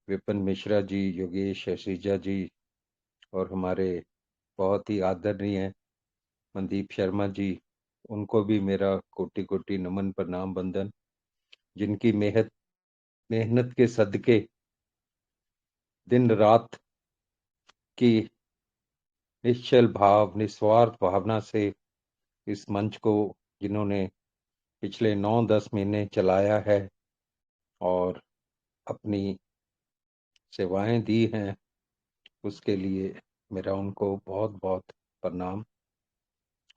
विपिन मिश्रा जी, योगेश अशीजा जी और हमारे बहुत ही आदरणीय मनदीप शर्मा जी, उनको भी मेरा कोटि कोटि नमन प्रणाम वंदन, जिनकी मेहनत के सदके दिन रात की निश्चल भाव निस्वार्थ भावना से इस मंच को जिन्होंने पिछले 9-10 महीने चलाया है और अपनी सेवाएं दी हैं, उसके लिए मेरा उनको बहुत बहुत प्रणाम।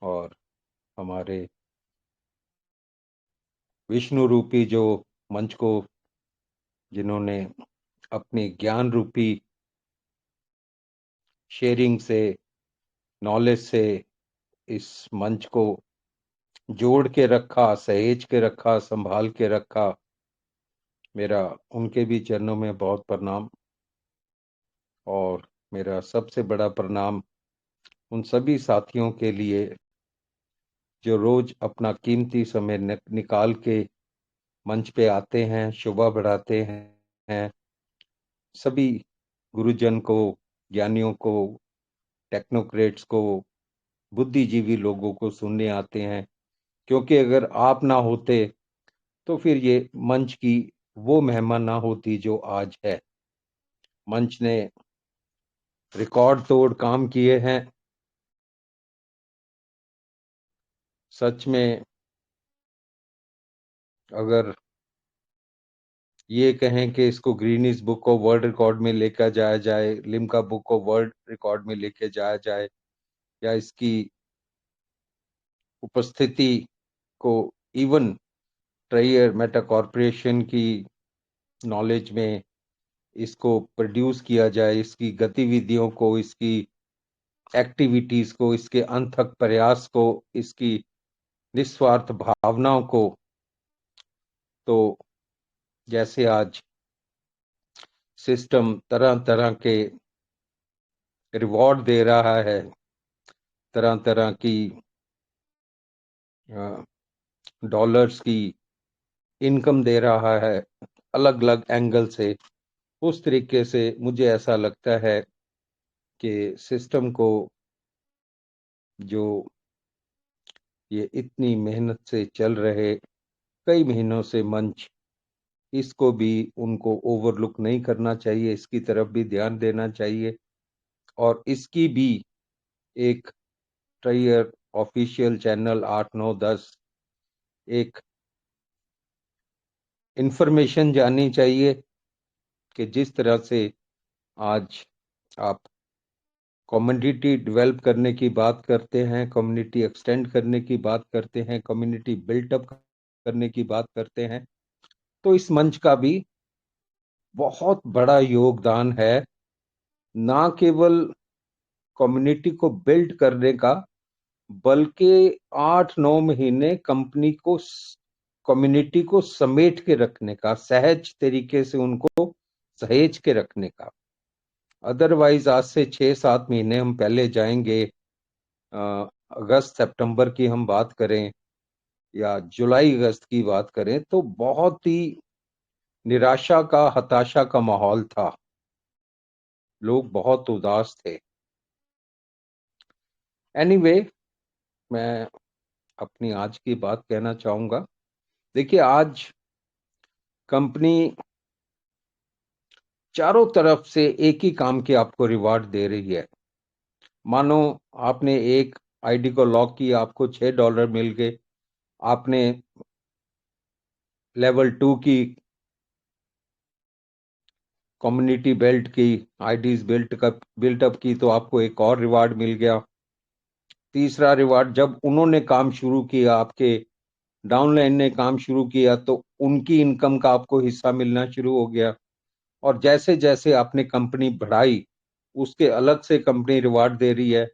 और हमारे विष्णु रूपी जो मंच को जिन्होंने अपनी ज्ञान रूपी शेयरिंग से, नॉलेज से इस मंच को जोड़ के रखा, सहेज के रखा, संभाल के रखा, मेरा उनके भी चरणों में बहुत प्रणाम। और मेरा सबसे बड़ा प्रणाम उन सभी साथियों के लिए जो रोज अपना कीमती समय निकाल के मंच पे आते हैं, शोभा बढ़ाते हैं। सभी गुरुजन को, ज्ञानियों को, टेक्नोक्रेट्स को, बुद्धिजीवी लोगों को सुनने आते हैं, क्योंकि अगर आप ना होते तो फिर ये मंच की वो महिमा ना होती जो आज है। मंच ने रिकॉर्ड तोड़ काम किए हैं। सच में अगर ये कहें कि इसको greenish book of world record में लेकर जाया जाए, Limca book of world record में लेके जाया जाए, या इसकी उपस्थिति को इवन ट्रायर मेटा कॉर्पोरेशन की नॉलेज में इसको प्रोड्यूस किया जाए, इसकी गतिविधियों को, इसकी एक्टिविटीज को, इसके अनथक प्रयास को, इसकी निस्वार्थ भावनाओं को, तो जैसे आज सिस्टम तरह तरह के रिवॉर्ड दे रहा है, तरह तरह की डॉलर्स की इनकम दे रहा है अलग अलग एंगल से, उस तरीके से मुझे ऐसा लगता है कि सिस्टम को जो ये इतनी मेहनत से चल रहे कई महीनों से मंच, इसको भी उनको ओवरलुक नहीं करना चाहिए, इसकी तरफ भी ध्यान देना चाहिए। और इसकी भी एक ट्रायर ऑफिशियल चैनल 8, 9, 10 एक इंफॉर्मेशन जानी चाहिए कि जिस तरह से आज आप कम्युनिटी डेवलप करने की बात करते हैं, कम्युनिटी एक्सटेंड करने की बात करते हैं, कम्युनिटी बिल्टअप करने की बात करते हैं, तो इस मंच का भी बहुत बड़ा योगदान है, ना केवल कम्युनिटी को बिल्ड करने का, बल्कि 8-9 महीने कंपनी को, कम्युनिटी को समेट के रखने का, सहज तरीके से उनको सहेज के रखने का। अदरवाइज आज से 6-7 महीने हम पहले जाएंगे, अगस्त सितंबर की हम बात करें या जुलाई अगस्त की बात करें, तो बहुत ही निराशा का, हताशा का माहौल था, लोग बहुत उदास थे। एनीवे, मैं अपनी आज की बात कहना चाहूंगा। देखिए, आज कंपनी चारों तरफ से एक ही काम की आपको रिवार्ड दे रही है। मानो आपने एक आईडी को लॉक किया, आपको $6 मिल गए। आपने लेवल 2 की कम्युनिटी बेल्ट की आईडीज बिल्टअप की, तो आपको एक और रिवार्ड मिल गया। तीसरा रिवार्ड, जब उन्होंने काम शुरू किया, आपके डाउनलाइन ने काम शुरू किया, तो उनकी इनकम का आपको हिस्सा मिलना शुरू हो गया। और जैसे जैसे आपने कंपनी बढ़ाई, उसके अलग से कंपनी रिवार्ड दे रही है।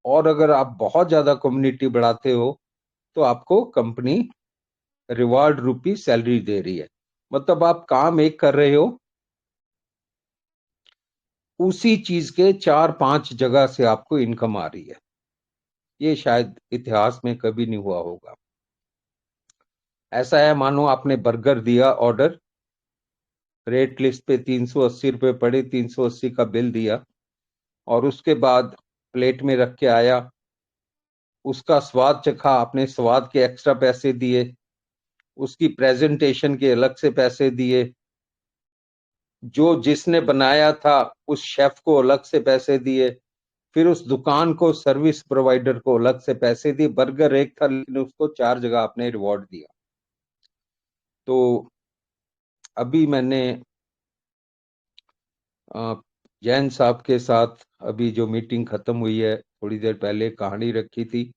और अगर आप बहुत ज्यादा कम्युनिटी बढ़ाते हो, तो आपको कंपनी रिवार्ड रूपी सैलरी दे रही है। मतलब आप काम एक कर रहे हो, उसी चीज के 4-5 जगह से आपको इनकम आ रही है। ये शायद इतिहास में कभी नहीं हुआ होगा। ऐसा है, मानो आपने बर्गर दिया ऑर्डर, रेट लिस्ट पे 380 रुपये पड़े, 380 का बिल दिया और उसके बाद प्लेट में रख के आया, उसका स्वाद चखा, अपने स्वाद के एक्स्ट्रा पैसे दिए, उसकी प्रेजेंटेशन के अलग से पैसे दिए, जो जिसने बनाया था उस शेफ को अलग से पैसे दिए, फिर उस दुकान को, सर्विस प्रोवाइडर को अलग से पैसे दिए। बर्गर एक था लेकिन उसको 4 जगह आपने रिवॉर्ड दिया। तो अभी मैंने जैन साहब के साथ अभी जो मीटिंग खत्म हुई है, थोड़ी देर पहले कहानी रखी थी,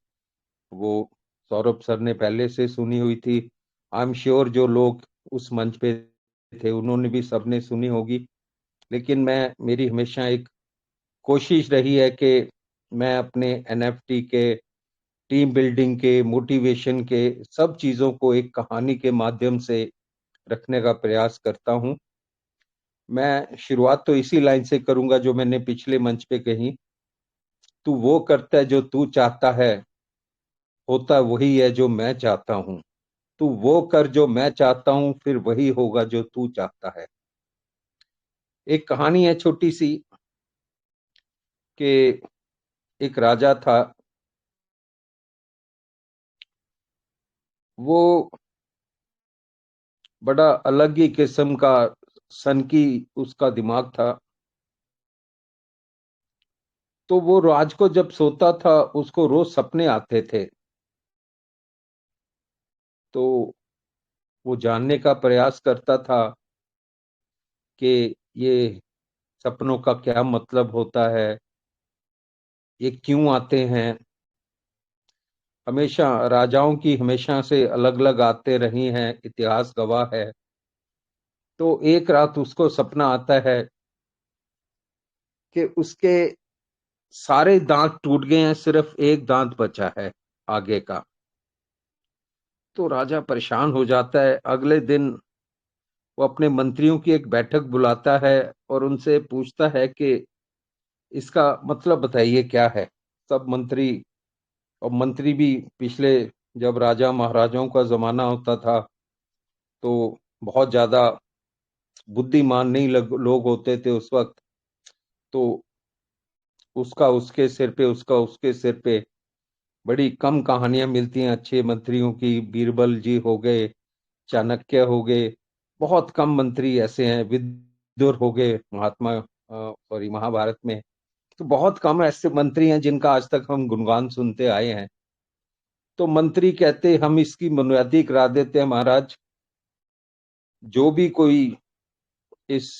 वो सौरभ सर ने पहले से सुनी हुई थी। आई एम श्योर जो लोग उस मंच पे थे उन्होंने भी सबने सुनी होगी, लेकिन मेरी हमेशा एक कोशिश रही है कि मैं अपने एनएफटी के, टीम बिल्डिंग के, मोटिवेशन के सब चीजों को एक कहानी के माध्यम से रखने का प्रयास करता हूं। मैं शुरुआत तो इसी लाइन से करूंगा जो मैंने पिछले मंच पे कही, तू वो करता है जो तू चाहता है, होता वही है जो मैं चाहता हूं। तू वो कर जो मैं चाहता हूं, फिर वही होगा जो तू चाहता है। एक कहानी है छोटी सी कि एक राजा था, वो बड़ा अलग ही किस्म का सनकी उसका दिमाग था। तो वो राज को जब सोता था उसको रोज सपने आते थे, तो वो जानने का प्रयास करता था कि ये सपनों का क्या मतलब होता है, ये क्यों आते हैं। हमेशा राजाओं की हमेशा से अलग अलग आते रही हैं, इतिहास गवाह है। तो एक रात उसको सपना आता है कि उसके सारे दांत टूट गए हैं, सिर्फ एक दांत बचा है आगे का। तो राजा परेशान हो जाता है। अगले दिन वो अपने मंत्रियों की एक बैठक बुलाता है और उनसे पूछता है कि इसका मतलब बताइए क्या है। सब मंत्री, और मंत्री भी पिछले, जब राजा महाराजाओं का जमाना होता था तो बहुत ज्यादा बुद्धिमान नहीं लोग होते थे उस वक्त। तो उसका उसके सिर पे, उसका उसके सिर पे बड़ी कम कहानियां मिलती हैं अच्छे मंत्रियों की। बीरबल जी हो गए, चाणक्य हो गए, बहुत कम मंत्री ऐसे हैं। विदुर हो गए महात्मा, सॉरी, महाभारत में। तो बहुत कम ऐसे मंत्री हैं जिनका आज तक हम गुणगान सुनते आए हैं। तो मंत्री कहते हम इसकी बुनियादी करा देते हैं महाराज, जो भी कोई इस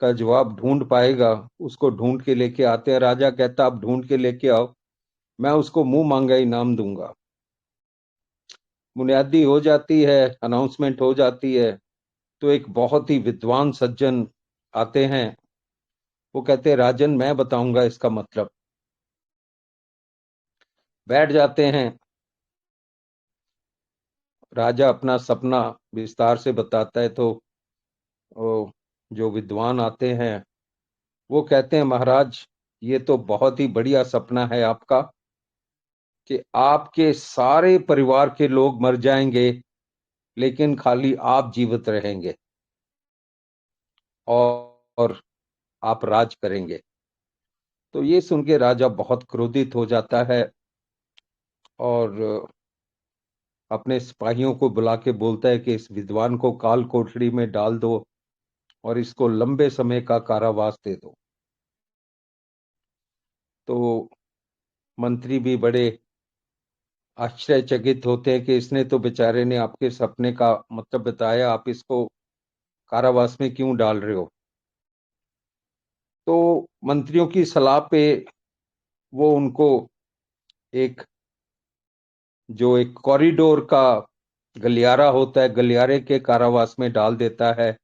का जवाब ढूंढ पाएगा उसको ढूंढ के लेके आते हैं। राजा कहता आप ढूंढ के लेके आओ, मैं उसको मुंह मांगा इनाम दूंगा। बुनियादी हो जाती है, अनाउंसमेंट हो जाती है, तो एक बहुत ही विद्वान सज्जन आते हैं। वो कहते हैं राजन मैं बताऊंगा इसका मतलब। बैठ जाते हैं, राजा अपना सपना विस्तार से बताता है। तो वो जो विद्वान आते हैं वो कहते हैं महाराज ये तो बहुत ही बढ़िया सपना है आपका कि आपके सारे परिवार के लोग मर जाएंगे लेकिन खाली आप जीवित रहेंगे और आप राज करेंगे। तो ये सुन के राजा बहुत क्रोधित हो जाता है और अपने सिपाहियों को बुला के बोलता है कि इस विद्वान को काल कोठरी में डाल दो और इसको लंबे समय का कारावास दे दो। तो मंत्री भी बड़े आश्चर्यचकित होते हैं कि इसने तो बेचारे ने आपके सपने का मतलब बताया, आप इसको कारावास में क्यों डाल रहे हो। तो मंत्रियों की सलाह पे वो उनको एक, जो एक कॉरिडोर का गलियारा होता है, गलियारे के कारावास में डाल देता है,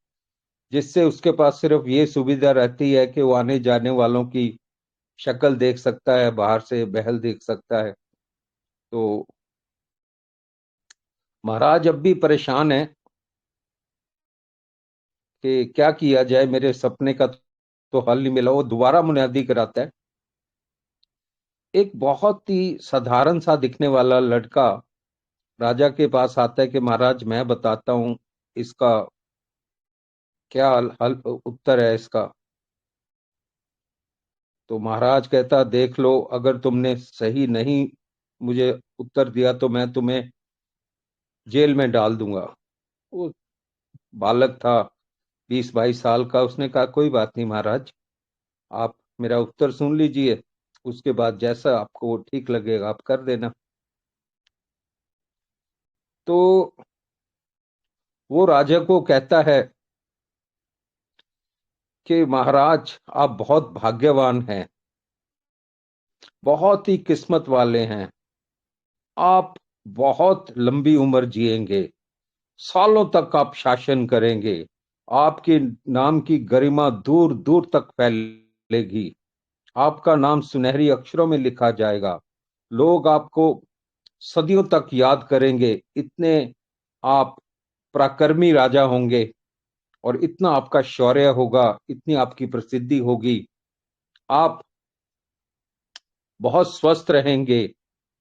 जिससे उसके पास सिर्फ ये सुविधा रहती है कि वो आने जाने वालों की शक्ल देख सकता है, बाहर से बहल देख सकता है। तो महाराज अब भी परेशान है कि क्या किया जाए, मेरे सपने का तो हल नहीं मिला। वो दोबारा बुनियादी कराता है। एक बहुत ही साधारण सा दिखने वाला लड़का राजा के पास आता है कि महाराज मैं बताता हूं इसका क्या हल उत्तर है इसका? तो महाराज कहता, देख लो, अगर तुमने सही नहीं मुझे उत्तर दिया तो मैं तुम्हें जेल में डाल दूंगा। वो बालक था, 20-22 साल का। उसने कहा, कोई बात नहीं महाराज, आप मेरा उत्तर सुन लीजिए, उसके बाद जैसा आपको ठीक लगेगा आप कर देना। तो वो राजा को कहता है कि महाराज, आप बहुत भाग्यवान हैं, बहुत ही किस्मत वाले हैं। आप बहुत लंबी उम्र जिएंगे, सालों तक आप शासन करेंगे, आपके नाम की गरिमा दूर दूर तक फैलेगी, आपका नाम सुनहरी अक्षरों में लिखा जाएगा, लोग आपको सदियों तक याद करेंगे। इतने आप पराक्रमी राजा होंगे और इतना आपका शौर्य होगा, इतनी आपकी प्रसिद्धि होगी, आप बहुत स्वस्थ रहेंगे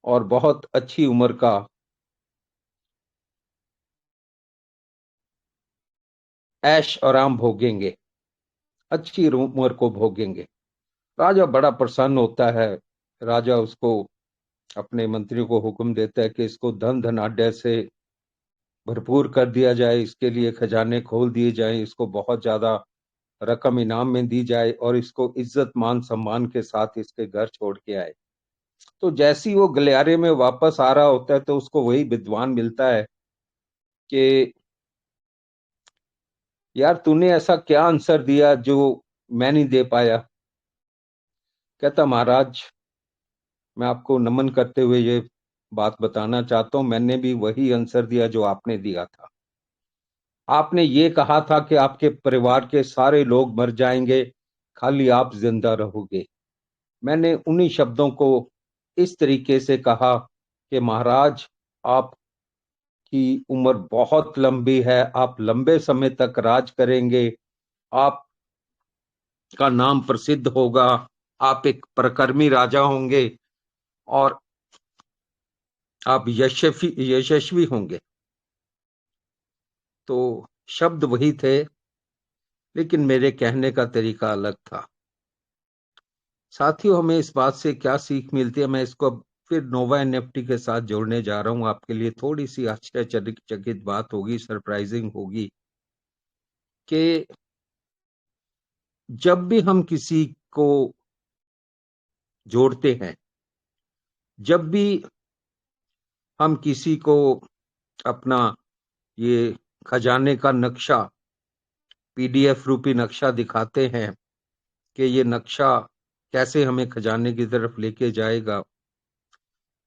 और बहुत अच्छी उम्र का ऐश आराम भोगेंगे, अच्छी उम्र को भोगेंगे। राजा बड़ा प्रसन्न होता है। राजा उसको, अपने मंत्रियों को हुक्म देता है कि इसको धन धनाढ्य से भरपूर कर दिया जाए, इसके लिए खजाने खोल दिए जाएं, इसको बहुत ज्यादा रकम इनाम में दी जाए और इसको इज्जत मान सम्मान के साथ इसके घर छोड़ के आए। तो जैसी वो गलियारे में वापस आ रहा होता है तो उसको वही विद्वान मिलता है कि यार, तूने ऐसा क्या आंसर दिया जो मैं नहीं दे पाया? कहता, महाराज, मैं आपको नमन करते हुए ये बात बताना चाहता हूं, मैंने भी वही आंसर दिया जो आपने दिया था। आपने ये कहा था कि आपके परिवार के सारे लोग मर जाएंगे, खाली आप जिंदा रहोगे। मैंने उन्हीं शब्दों को इस तरीके से कहा कि महाराज, आपकी उम्र बहुत लंबी है, आप लंबे समय तक राज करेंगे, आपका नाम प्रसिद्ध होगा, आप एक पराक्रमी राजा होंगे और आप यशस्वी यशस्वी होंगे। तो शब्द वही थे, लेकिन मेरे कहने का तरीका अलग था। साथियों, हमें इस बात से क्या सीख मिलती है, मैं इसको अब फिर नोवा एनएफटी के साथ जोड़ने जा रहा हूं। आपके लिए थोड़ी सी आश्चर्यचकित बात होगी, सरप्राइजिंग होगी, कि जब भी हम किसी को जोड़ते हैं, जब भी हम किसी को अपना ये खजाने का नक्शा, पीडीएफ रूपी नक्शा दिखाते हैं कि ये नक्शा कैसे हमें खजाने की तरफ लेके जाएगा,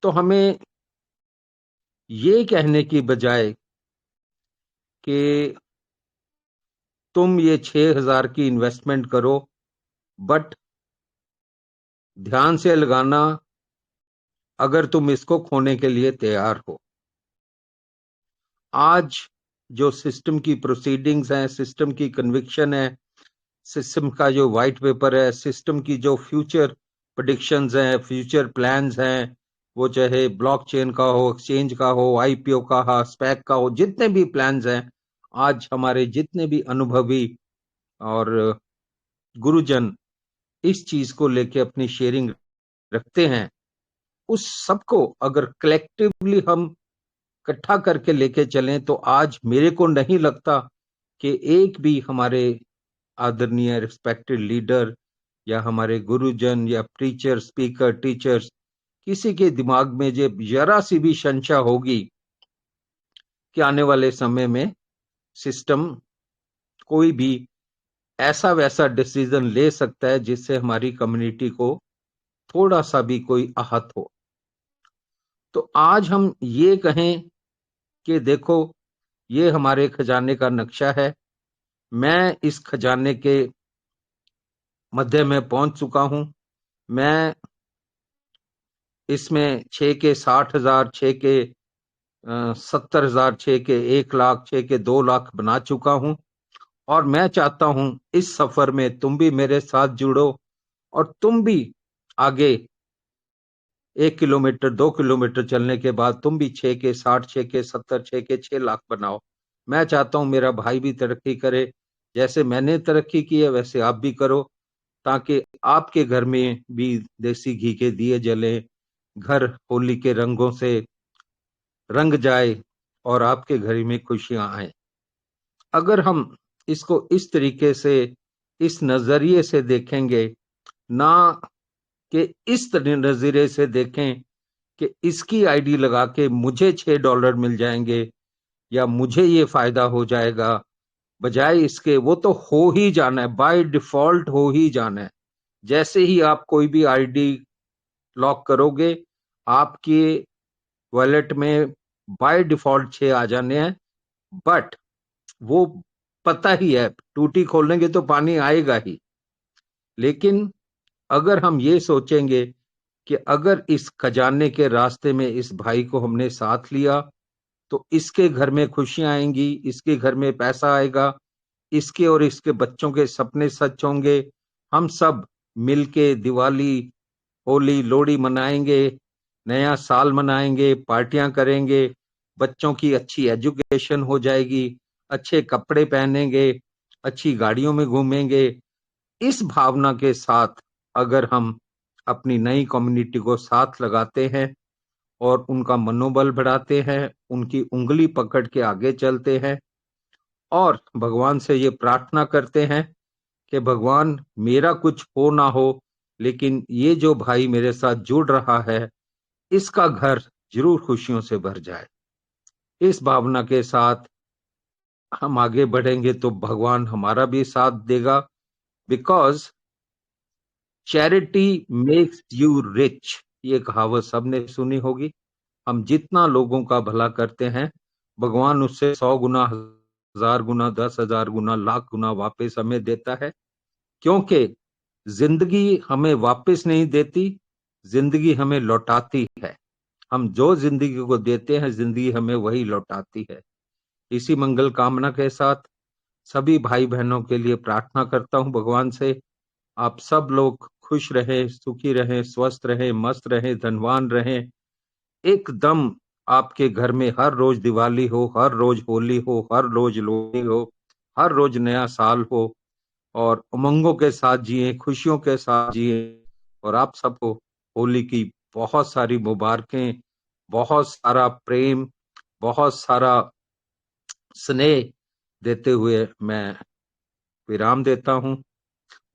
तो हमें ये कहने की बजाय कि तुम ये 6,000 की इन्वेस्टमेंट करो, बट ध्यान से लगाना, अगर तुम इसको खोने के लिए तैयार हो। आज जो सिस्टम की प्रोसीडिंग्स हैं, सिस्टम की कन्विक्शन है, सिस्टम का जो व्हाइट पेपर है, सिस्टम की जो फ्यूचर प्रेडिक्शंस हैं, फ्यूचर प्लान्स हैं, वो चाहे ब्लॉकचेन का हो, एक्सचेंज का हो, आईपीओ का हो, स्पैक का हो, जितने भी प्लान्स हैं, आज हमारे जितने भी अनुभवी और गुरुजन इस चीज को लेके अपनी शेयरिंग रखते हैं, उस सबको अगर कलेक्टिवली हम इकट्ठा करके लेके चलें, तो आज मेरे को नहीं लगता कि एक भी हमारे आदरणीय रिस्पेक्टेड लीडर या हमारे गुरुजन या प्रीचर, स्पीकर, टीचर्स, किसी के दिमाग में जो जरा सी भी शंका होगी कि आने वाले समय में सिस्टम कोई भी ऐसा वैसा डिसीजन ले सकता है जिससे हमारी कम्युनिटी को थोड़ा सा भी कोई आहत हो। तो आज हम ये कहें कि देखो, ये हमारे खजाने का नक्शा है, मैं इस खजाने के मध्य में पहुंच चुका हूं, मैं इसमें 6 के 60,000, 6 के 70,000, 6 के 1 लाख, 6 के 2 लाख बना चुका हूं, और मैं चाहता हूं इस सफर में तुम भी मेरे साथ जुड़ो और तुम भी आगे 1 किलोमीटर, 2 किलोमीटर चलने के बाद तुम भी 6 के 60, 6 के 70, 6 के 6 लाख बनाओ। मैं चाहता हूं मेरा भाई भी तरक्की करे, जैसे मैंने तरक्की की है वैसे आप भी करो, ताकि आपके घर में भी देसी घी के दिए जले, घर होली के रंगों से रंग जाए और आपके घर में खुशियां आए। अगर हम इसको इस तरीके से, इस नजरिए से देखेंगे, ना कि इस नजरिए से देखें कि इसकी आईडी लगा के मुझे $6 मिल जाएंगे या मुझे ये फायदा हो जाएगा, बजाय इसके वो तो हो ही जाना है, बाय डिफॉल्ट हो ही जाना है। जैसे ही आप कोई भी आईडी लॉक करोगे, आपके वॉलेट में बाय डिफॉल्ट 6 आ जाने हैं। बट वो पता ही है, टूटी खोलेंगे तो पानी आएगा ही। लेकिन अगर हम ये सोचेंगे कि अगर इस खजाने के रास्ते में इस भाई को हमने साथ लिया तो इसके घर में खुशियां आएंगी, इसके घर में पैसा आएगा, इसके और इसके बच्चों के सपने सच होंगे, हम सब मिलके दिवाली, होली, लोहड़ी मनाएंगे, नया साल मनाएंगे, पार्टियां करेंगे, बच्चों की अच्छी एजुकेशन हो जाएगी, अच्छे कपड़े पहनेंगे, अच्छी गाड़ियों में घूमेंगे। इस भावना के साथ अगर हम अपनी नई कम्युनिटी को साथ लगाते हैं और उनका मनोबल बढ़ाते हैं, उनकी उंगली पकड़ के आगे चलते हैं और भगवान से ये प्रार्थना करते हैं कि भगवान मेरा कुछ हो ना हो, लेकिन ये जो भाई मेरे साथ जुड़ रहा है इसका घर जरूर खुशियों से भर जाए। इस भावना के साथ हम आगे बढ़ेंगे तो भगवान हमारा भी साथ देगा। Because charity makes you rich, ये कहावत सबने सुनी होगी। हम जितना लोगों का भला करते हैं, भगवान उससे 100 गुना, 1000 गुना, 10,000 गुना, लाख गुना वापस हमें देता है। क्योंकि जिंदगी हमें वापस नहीं देती, जिंदगी हमें लौटाती है। हम जो जिंदगी को देते हैं, जिंदगी हमें वही लौटाती है। इसी मंगल कामना के साथ सभी भाई बहनों के लिए प्रार्थना करता हूं भगवान से, आप सब लोग खुश रहें, सुखी रहें, स्वस्थ रहें, मस्त रहें, धनवान रहें। एकदम आपके घर में हर रोज दिवाली हो, हर रोज होली हो, हर रोज लोहड़ी हो, हर रोज नया साल हो और उमंगों के साथ जिए, खुशियों के साथ जिए। और आप सबको होली की बहुत सारी मुबारकें, बहुत सारा प्रेम, बहुत सारा स्नेह देते हुए मैं विराम देता हूं।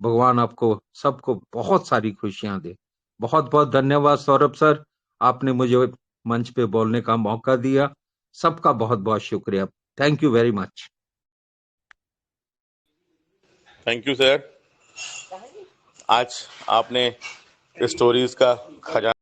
भगवान आपको सबको बहुत सारी खुशियां दे। बहुत बहुत धन्यवाद सौरभ सर, आपने मुझे मंच पे बोलने का मौका दिया। सबका बहुत बहुत शुक्रिया। Thank you very much. Thank you sir. आज आपने स्टोरीज का खजाना